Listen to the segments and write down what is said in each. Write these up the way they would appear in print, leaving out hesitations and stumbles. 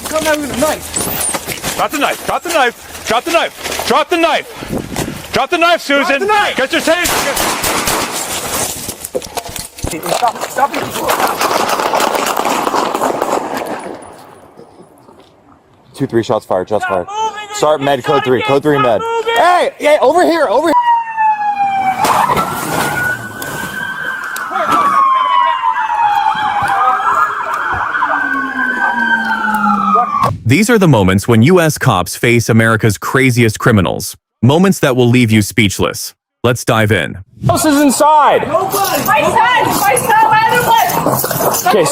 come out with a knife. Drop the knife. Drop the knife. Drop the knife. Drop the knife. Drop the knife, Susan. Drop the knife. Get your taser. Stop it. 2-3 shots fired. Shots fired. Start med. Code 3. Code 3 med. Hey, hey, over here. Over here. These are the moments when U.S. cops face America's craziest criminals. Moments that will leave you speechless. Let's dive in. Who else is inside? My son, my other one. Okay,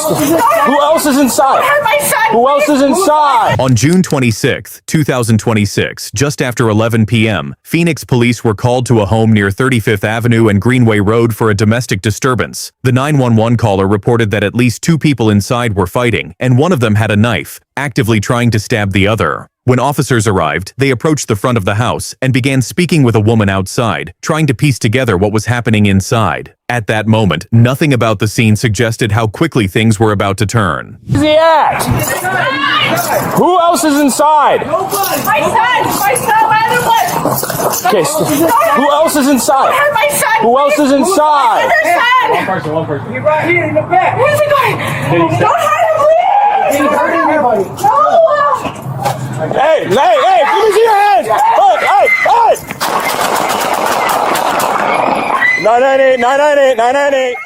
who else is inside? My son. Who else is inside? On June 26, 2026, just after 11 p.m., Phoenix police were called to a home near 35th Avenue and Greenway Road for a domestic disturbance. The 911 caller reported that at least 2 people inside were fighting, and one of them had a knife, actively trying to stab the other. When officers arrived, they approached the front of the house and began speaking with a woman outside, trying to piece together what was happening inside. At that moment, nothing about the scene suggested how quickly things were about to turn. Where's he at? Who else is inside? My son, my other one. Okay, who else is inside? My son. Who else is inside? My son. One person. You're right here in the back. Where's he going? Don't hurt him, please. He's hurting everybody. No. Hey, give me your hands! Hey! 998, 998, 998.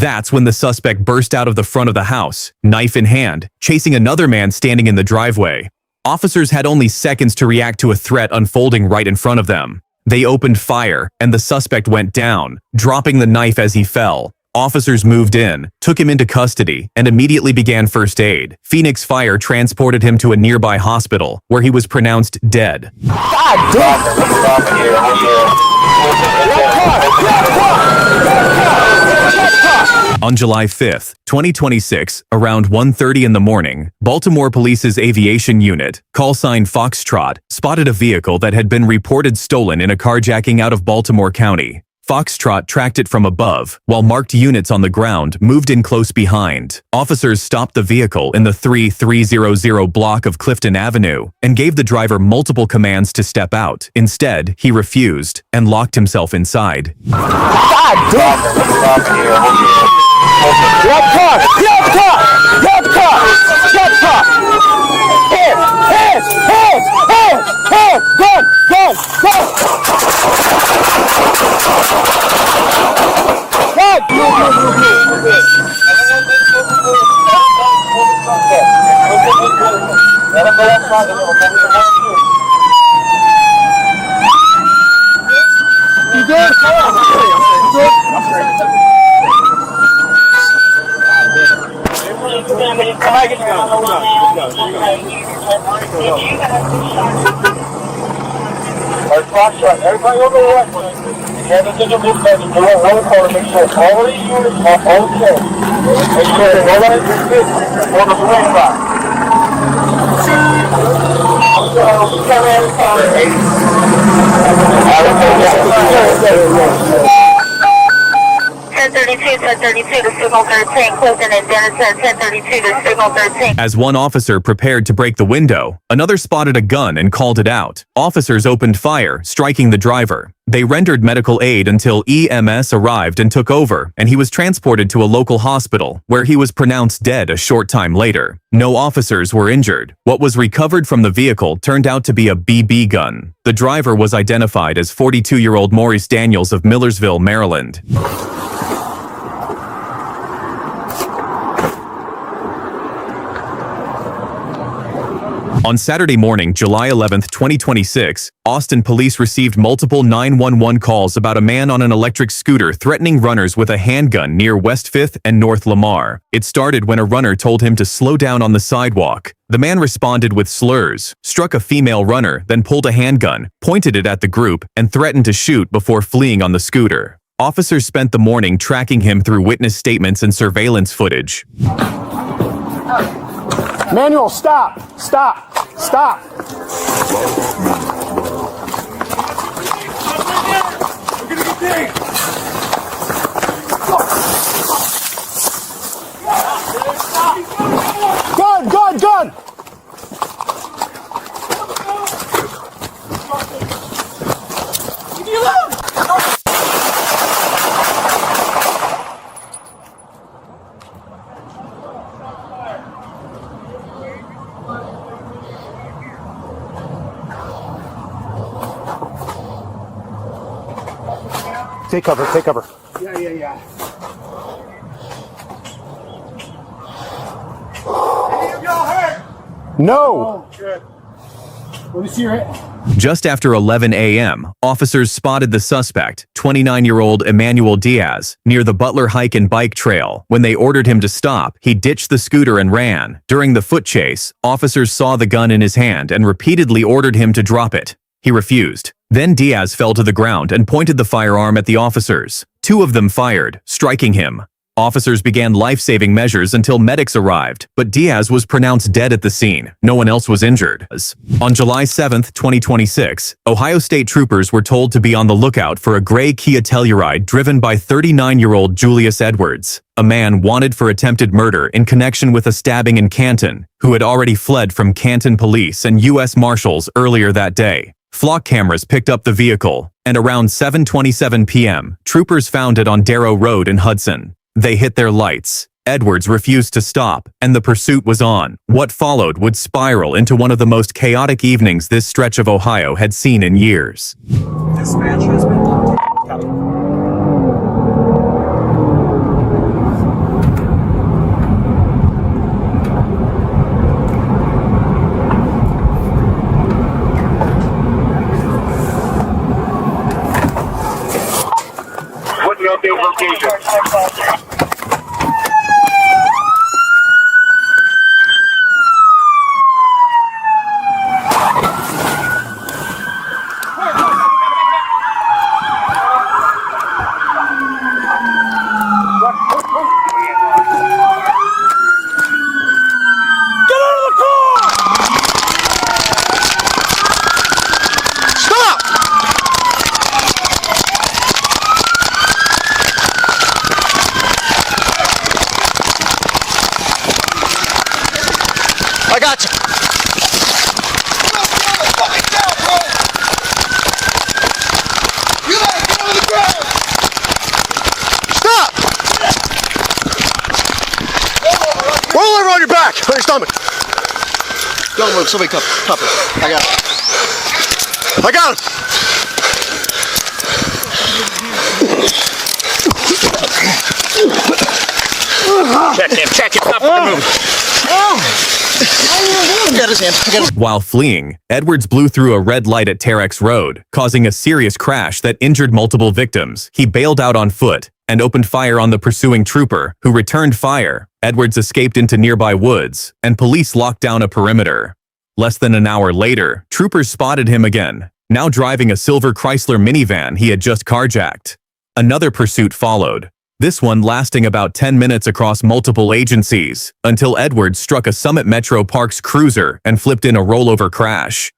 That's when the suspect burst out of the front of the house, knife in hand, chasing another man standing in the driveway. Officers had only seconds to react to a threat unfolding right in front of them. They opened fire, and the suspect went down, dropping the knife as he fell. Officers moved in, took him into custody, and immediately began first aid. Phoenix Fire transported him to a nearby hospital, where he was pronounced dead. God On July 5th, 2026, around 1:30 in the morning, Baltimore Police's aviation unit, call sign Foxtrot, spotted a vehicle that had been reported stolen in a carjacking out of Baltimore County. Foxtrot tracked it from above, while marked units on the ground moved in close behind. Officers stopped the vehicle in the 3300 block of Clifton Avenue and gave the driver multiple commands to step out. Instead, he refused and locked himself inside. God damn! Get car! You good? Everybody over the right. You have to take a move back and do a roll call to make sure all of these units are okay. Make sure that nobody gets hit on the plane box. As one officer prepared to break the window, another spotted a gun and called it out. Officers opened fire, striking the driver. They rendered medical aid until EMS arrived and took over, and he was transported to a local hospital, where he was pronounced dead a short time later. No officers were injured. What was recovered from the vehicle turned out to be a BB gun. The driver was identified as 42-year-old Maurice Daniels of Millersville, Maryland. On Saturday morning, July 11, 2026, Austin police received multiple 911 calls about a man on an electric scooter threatening runners with a handgun near West 5th and North Lamar. It started when a runner told him to slow down on the sidewalk. The man responded with slurs, struck a female runner, then pulled a handgun, pointed it at the group, and threatened to shoot before fleeing on the scooter. Officers spent the morning tracking him through witness statements and surveillance footage. Manuel, stop! Stop! Stop! Gun! Gun! Gun! Take cover, take cover. Yeah. Any of y'all hurt? No! Oh, good. Let me see your head. Just after 11 a.m., officers spotted the suspect, 29-year-old Emmanuel Diaz, near the Butler Hike and Bike Trail. When they ordered him to stop, he ditched the scooter and ran. During the foot chase, officers saw the gun in his hand and repeatedly ordered him to drop it. He refused. Then Diaz fell to the ground and pointed the firearm at the officers. 2 of them fired, striking him. Officers began life-saving measures until medics arrived, but Diaz was pronounced dead at the scene. No one else was injured. On July 7, 2026, Ohio State troopers were told to be on the lookout for a gray Kia Telluride driven by 39-year-old Julius Edwards, a man wanted for attempted murder in connection with a stabbing in Canton, who had already fled from Canton police and U.S. Marshals earlier that day. Flock cameras picked up the vehicle, and around 7:27 p.m., troopers found it on Darrow Road in Hudson. They hit their lights. Edwards refused to stop, and the pursuit was on. What followed would spiral into one of the most chaotic evenings this stretch of Ohio had seen in years. Dispatch has been copy. What's your update location? I got you. Stop! Roll over on your back, on your stomach. Don't move, somebody cup it. I got it. I got him. Check him. Stop fucking moving. Got his hand. While fleeing, Edwards blew through a red light at Terex Road, causing a serious crash that injured multiple victims. He bailed out on foot and opened fire on the pursuing trooper, who returned fire. Edwards escaped into nearby woods, and police locked down a perimeter. Less than an hour later, troopers spotted him again, now driving a silver Chrysler minivan he had just carjacked. Another pursuit followed, this one lasting about 10 minutes across multiple agencies, until Edwards struck a Summit Metro Parks cruiser and flipped in a rollover crash.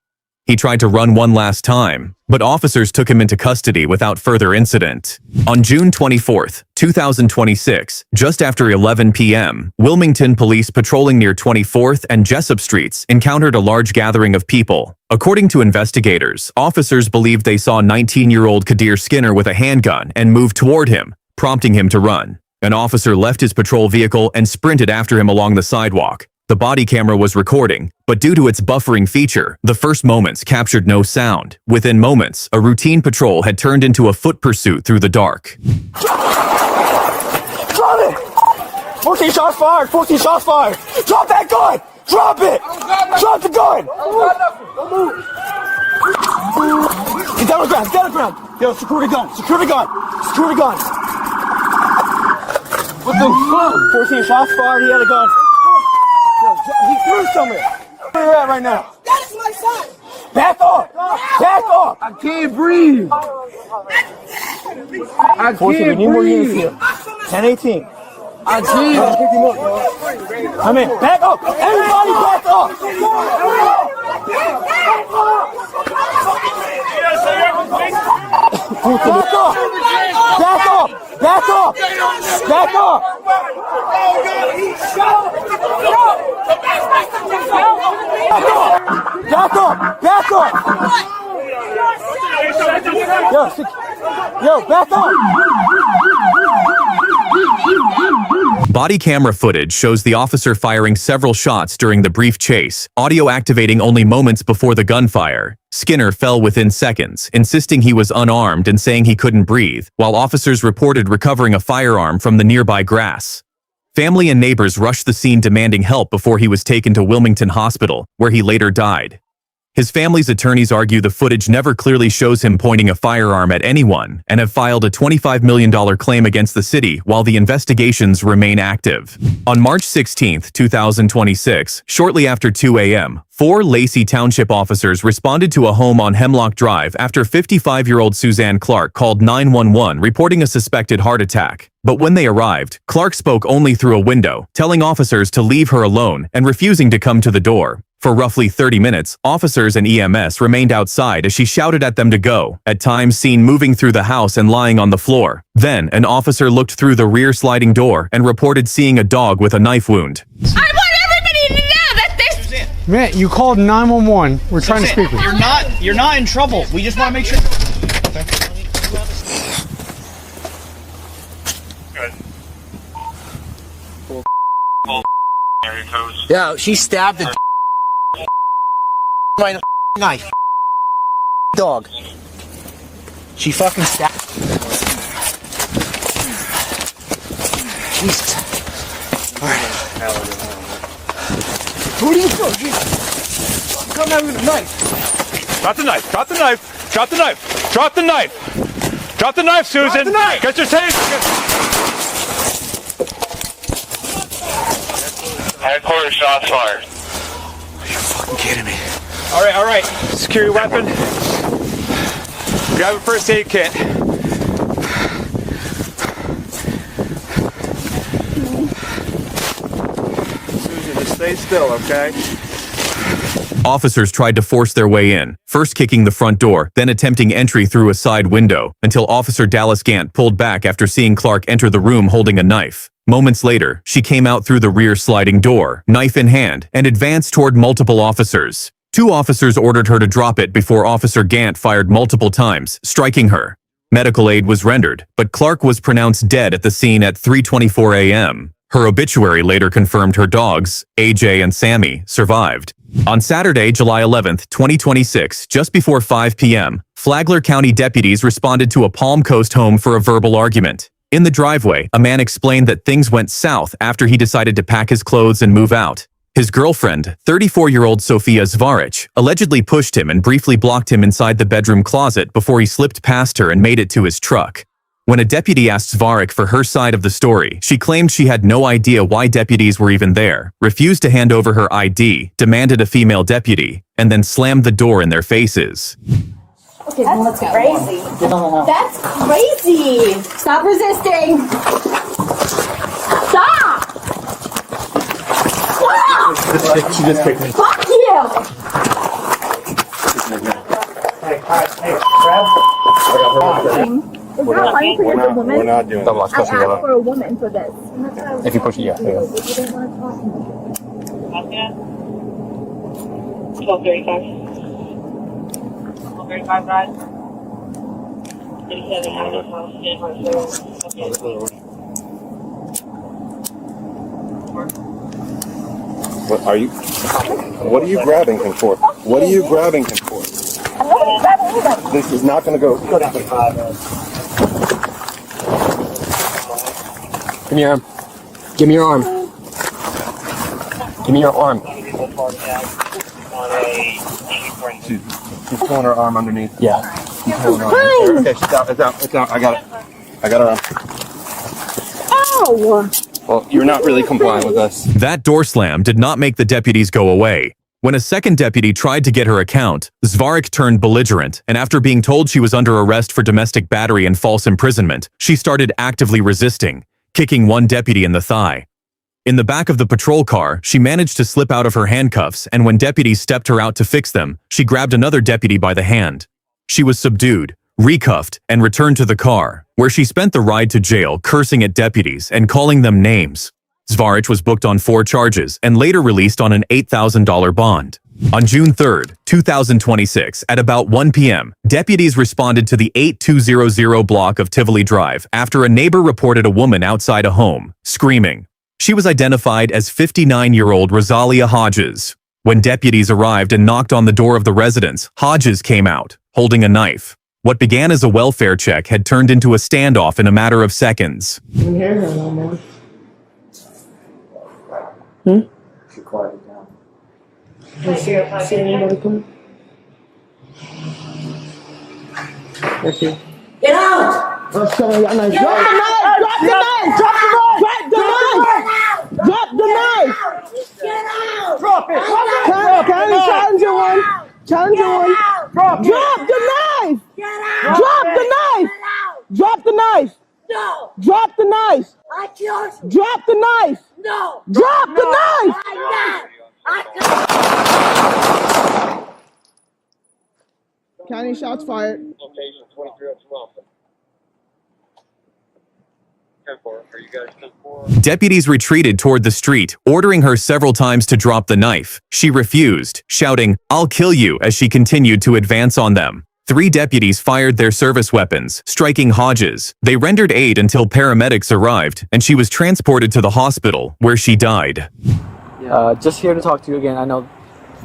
He tried to run one last time, but officers took him into custody without further incident. On June 24, 2026, just after 11 p.m., Wilmington police patrolling near 24th and Jessup Streets encountered a large gathering of people. According to investigators, officers believed they saw 19-year-old Kadir Skinner with a handgun and moved toward him, prompting him to run. An officer left his patrol vehicle and sprinted after him along the sidewalk. The body camera was recording, but due to its buffering feature, the first moments captured no sound. Within moments, a routine patrol had turned into a foot pursuit through the dark. Drop it! 14 shots fired! 14 shots fired! Drop that gun! Drop it! Drop the gun! Don't move! Get down on the ground! Get down on the ground! Yo, secure the gun! Secure the gun! Secure the gun! What the fuck? 14 shots fired, he had a gun. Yo, he threw somewhere. Where you at right now? That is my son. Back off! Back off! I can't breathe! I can't breathe! We need more units here. 10-18. I can't. I'm in. Back up! Everybody back up! Back up! Back up! Back up! Back up! Back up! Back up! Yo, back up! Body camera footage shows the officer firing several shots during the brief chase, audio activating only moments before the gunfire. Skinner fell within seconds, insisting he was unarmed and saying he couldn't breathe, while officers reported recovering a firearm from the nearby grass. Family and neighbors rushed the scene demanding help before he was taken to Wilmington Hospital, where he later died. His family's attorneys argue the footage never clearly shows him pointing a firearm at anyone and have filed a $25 million claim against the city while the investigations remain active. On March 16, 2026, shortly after 2 a.m., 4 Lacey Township officers responded to a home on Hemlock Drive after 55-year-old Suzanne Clark called 911 reporting a suspected heart attack. But when they arrived, Clark spoke only through a window, telling officers to leave her alone and refusing to come to the door. For roughly 30 minutes, officers and EMS remained outside as she shouted at them to go, at times seen moving through the house and lying on the floor. Then, an officer looked through the rear sliding door and reported seeing a dog with a knife wound. I want everybody to know that this. Man, you called 911. We're trying to speak with you. You're not in trouble. We just want to make sure. Good. Yeah, she stabbed the right in the knife. Dog. She fucking stabbed. Jesus. All right. Who do you throw? Jesus. Come out with a knife. Drop the knife. Drop the knife. Drop the knife. Drop the knife. Drop the knife, Susan. Drop the knife. Get your taser. Headquarters shots fired. You're fucking kidding me. All right. Secure your weapon. Grab a first aid kit. Susan, just stay still, okay? Officers tried to force their way in, first kicking the front door, then attempting entry through a side window, until Officer Dallas Gant pulled back after seeing Clark enter the room holding a knife. Moments later, she came out through the rear sliding door, knife in hand, and advanced toward multiple officers. 2 officers ordered her to drop it before Officer Gant fired multiple times, striking her. Medical aid was rendered, but Clark was pronounced dead at the scene at 3:24 a.m. Her obituary later confirmed her dogs, AJ and Sammy, survived. On Saturday, July 11, 2026, just before 5 p.m., Flagler County deputies responded to a Palm Coast home for a verbal argument. In the driveway, a man explained that things went south after he decided to pack his clothes and move out. His girlfriend, 34-year-old Sofia Zvarich, allegedly pushed him and briefly blocked him inside the bedroom closet before he slipped past her and made it to his truck. When a deputy asked Zvarich for her side of the story, she claimed she had no idea why deputies were even there, refused to hand over her ID, demanded a female deputy, and then slammed the door in their faces. Okay, that's crazy. That's crazy. Stop resisting. Stop. Stop. She just kicked me. Fuck you. Hey, grab. It's not fine for you as a woman. We're not doing I asked for a woman for this. If you push it, yeah. You didn't want to talk to me. 12:35. 12:35, guys. 37 What are you grabbing him for? What are you grabbing him for? I'm not grabbing anybody. This is not going to go. Give me your arm. Give me your arm. Give me your arm. She's pulling her arm underneath. Yeah. She's pulling her arm. Okay, she's out. It's out. I got it. I got her arm. Ow! Well, you're not really complying with us. That door slam did not make the deputies go away. When a second deputy tried to get her account, Zvarich turned belligerent, and after being told she was under arrest for domestic battery and false imprisonment, she started actively resisting, kicking one deputy in the thigh. In the back of the patrol car, she managed to slip out of her handcuffs, and when deputies stepped her out to fix them, she grabbed another deputy by the hand. She was subdued, recuffed, and returned to the car, where she spent the ride to jail cursing at deputies and calling them names. Zvarich was booked on 4 charges and later released on an $8,000 bond. On June 3, 2026, at about 1 p.m., deputies responded to the 8200 block of Tivoli Drive after a neighbor reported a woman outside a home, screaming. She was identified as 59-year-old Rosalia Hodges. When deputies arrived and knocked on the door of the residence, Hodges came out, holding a knife. What began as a welfare check had turned into a standoff in a matter of seconds. You can hear her no more. She quieted down. See anybody coming? That's you. Get out! Oh, sorry, I'm not. Drop the knife! Drop the knife! Drop the knife! Drop the knife! Get out! Drop it! County, challenge one! Challenge one! Drop the knife! Get out! Drop the knife! Drop the knife! No! Drop the knife! I killed you! Drop the knife! No! Drop the knife! I County, shots fired. Location 2302 10-4. Are you guys 10-4? Deputies retreated toward the street, ordering her several times to drop the knife. She refused, shouting, "I'll kill you," as she continued to advance on them. 3 deputies fired their service weapons, striking Hodges. They rendered aid until paramedics arrived, and she was transported to the hospital, where she died. Just here to talk to you again. I know.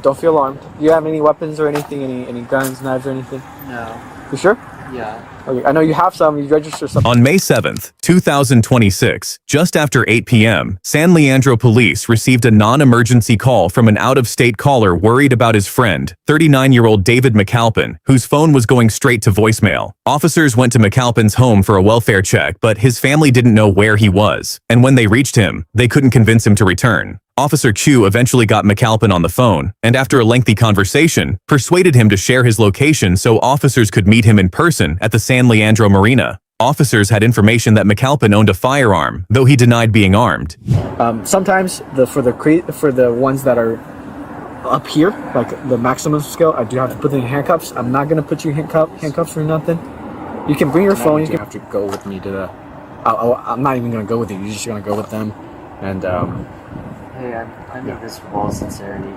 Don't feel alarmed. Do you have any weapons or anything? Any guns, knives, or anything? No. You sure? Yeah. Okay. I know you have some. You registered some. On May 7th, 2026, just after 8 p.m., San Leandro police received a non-emergency call from an out-of-state caller worried about his friend, 39-year-old David McAlpin, whose phone was going straight to voicemail. Officers went to McAlpin's home for a welfare check, but his family didn't know where he was, and when they reached him, they couldn't convince him to return. Officer Q eventually got McAlpin on the phone, and after a lengthy conversation, persuaded him to share his location so officers could meet him in person at the San Leandro Marina. Officers had information that McAlpin owned a firearm, though he denied being armed. Sometimes for the ones that are up here, like the maximum scale, I do have to put them in handcuffs. I'm not gonna put you in handcuffs or nothing. You can bring your phone. You can have to go with me to the. I'm not even gonna go with you. You're just gonna go with them, and. Hey, I mean this with all sincerity.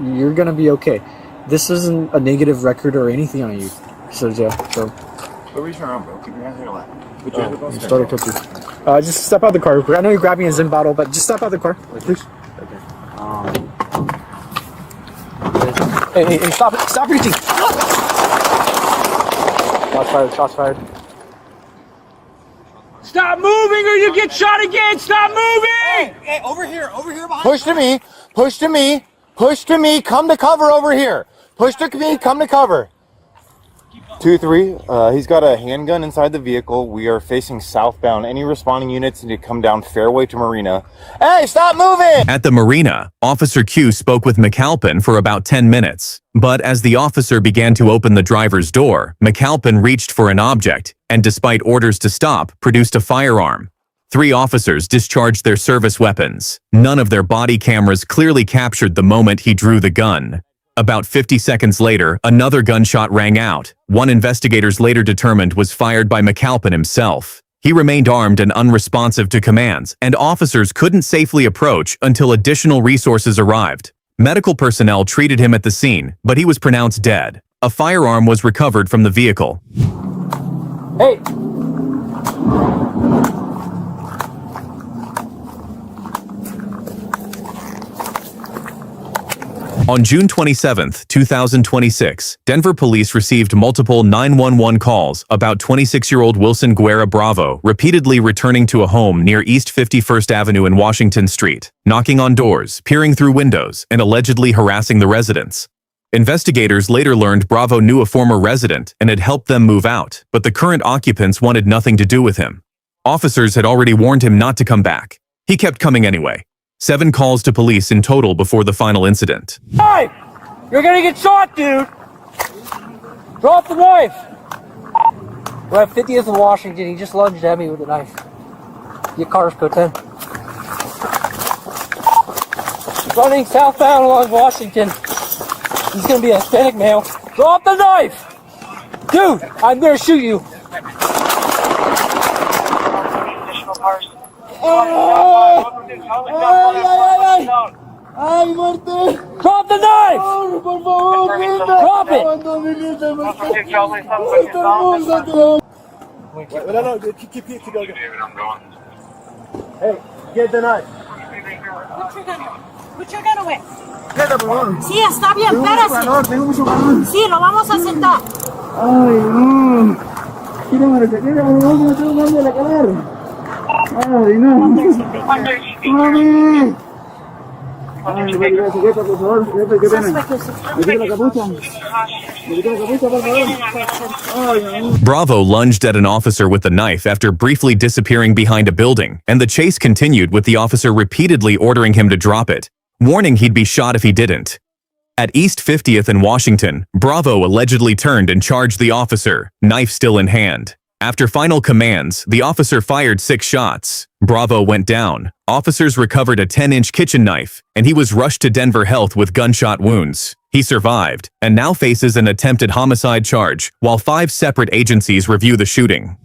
You're gonna be okay. This isn't a negative record or anything on you, Sergio. So. Reach around, bro. Keep your hands in your lap. You started cooking. Just step out the car real quick. I know you're grabbing a Zim bottle, but just step out the car, please. Okay. Hey, stop it! Stop reaching! Shots fired! Shots fired! Stop moving or you get shot again! Stop moving! Hey, over here behind. Push to me. Push to me. Push to me. Come to cover over here. Push to me. Come to cover. 2-3. He's got a handgun inside the vehicle. We are facing southbound. Any responding units need to come down Fairway to Marina. Hey, stop moving! At the marina, Officer Q spoke with McAlpin for about 10 minutes. But as the officer began to open the driver's door, McAlpin reached for an object and, despite orders to stop, produced a firearm. 3 officers discharged their service weapons. None of their body cameras clearly captured the moment he drew the gun. About 50 seconds later, another gunshot rang out. One investigators later determined was fired by McAlpin himself. He remained armed and unresponsive to commands, and officers couldn't safely approach until additional resources arrived. Medical personnel treated him at the scene, but he was pronounced dead. A firearm was recovered from the vehicle. Hey! On June 27, 2026, Denver police received multiple 911 calls about 26-year-old Wilson Guerra Bravo repeatedly returning to a home near East 51st Avenue and Washington Street, knocking on doors, peering through windows, and allegedly harassing the residents. Investigators later learned Bravo knew a former resident and had helped them move out, but the current occupants wanted nothing to do with him. Officers had already warned him not to come back. He kept coming anyway. 7 calls to police in total before the final incident. Hey! You're gonna get shot, dude! Drop the knife! We're at 50th and Washington. He just lunged at me with a knife. Your car's code 10. Running southbound along Washington. He's gonna be a Hispanic male. Drop the knife! Dude, I'm gonna shoot you. Drop the knife! Drop it! Hey, get the knife. Put your gun away. Sí, está bien, espérese. Tengo mucho calor. Sí, lo vamos a sentar. Ay, no. Quítame, por favor, me estoy dando la calor. Ay, no. Mami. Ay, jefe, por favor, jefe, qué pena. Me quita la capucha. Me quita la capucha, por favor. Ay, no. Bravo lunged at an officer with a knife after briefly disappearing behind a building, and the chase continued with the officer repeatedly ordering him to drop it, warning he'd be shot if he didn't. At East 50th and Washington, Bravo allegedly turned and charged the officer, knife still in hand. After final commands, the officer fired 6 shots. Bravo went down. Officers recovered a 10-inch kitchen knife, and he was rushed to Denver Health with gunshot wounds. He survived, and now faces an attempted homicide charge, while 5 separate agencies review the shooting.